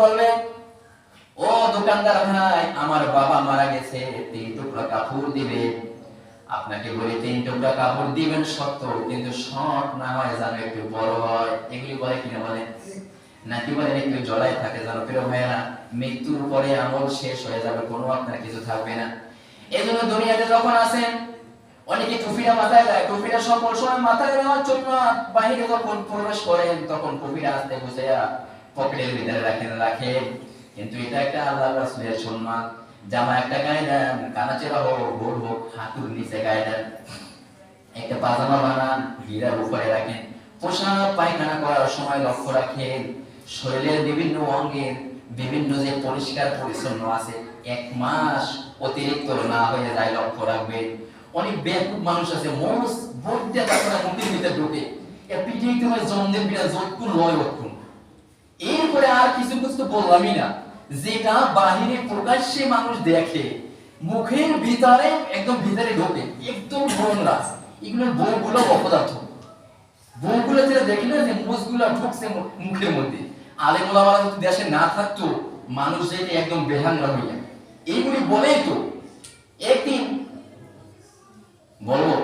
বলবে, ও দোকানদার ভাই, আমার বাবা মারা গেছে, 3 টুকরা কাপড় দিবে। আপনাকে বলে 3 টুকরা কাপড় দিবেন সত্য, কিন্তু শর্ট না হয় যেন একটু বড় হয়। এগুলি বলে কিনা বলেন? নাকি বলেন একটু জড়াই থাকে যেন? প্রিয় ভাইয়েরা, মৃত্যুর পরে আমল শেষ হয়ে যাবে, কোনো আপনার কিছু থাকবে না। এজন্য দুনিয়াতে যখন আসেন, অনেকে টুপিটা মাথায় দেয়, টুপিটা সকল সময় মাথায় দেওয়ার জন্য বাহিরে যখন প্রবেশ করেন তখন টুপিটা আস্তে গুছাইয়া পকেটের ভিতরে রাখেন। কিন্তু এটা একটা আল্লাহর রাসূলের সুন্নাত। জামা একটা গায়ে দেন, কানাচেরা হোক, গোল হোক, হাঁটুর নিচে গায়ে দেন। একটা পাজামা বানান, গিরার উপরে রাখেন। পোশাক পায়খানা করার সময় লক্ষ্য রাখেন শরীরের বিভিন্ন অঙ্গের বিভিন্ন যে পরিষ্কার পরিচ্ছন্ন আছে, 1 মাস অতিরিক্ত না হয়ে যায় লক্ষ্য রাখবেন। অনেক বেকুব মানুষ আছে, মোষ ভোট দিয়ে তারপরে মুখের ভিতরে ঢোকে, এর পিঠিতে হয় জমদের বিনা যতক্ষণ লয় অক্ষণ। এরপরে আর কিছু তো বললামই না, যেটা বাহিরে প্রকাশ্যে মানুষ দেখে, মুখের ভিতরে একদম ভিতরে ঢোকে, একদম নোংরা। এগুলোর বউগুলো অপদার্থ। বউগুলো যেটা দেখলে যে মোষগুলো ঢুকছে মুখের মধ্যে, আলেম ওলামারা যদি দেশে না থাকতো, মানুষ যেটা একদম বেহাঙ্গা হইয়া। এইগুলি বলেই তো একদিন বলবো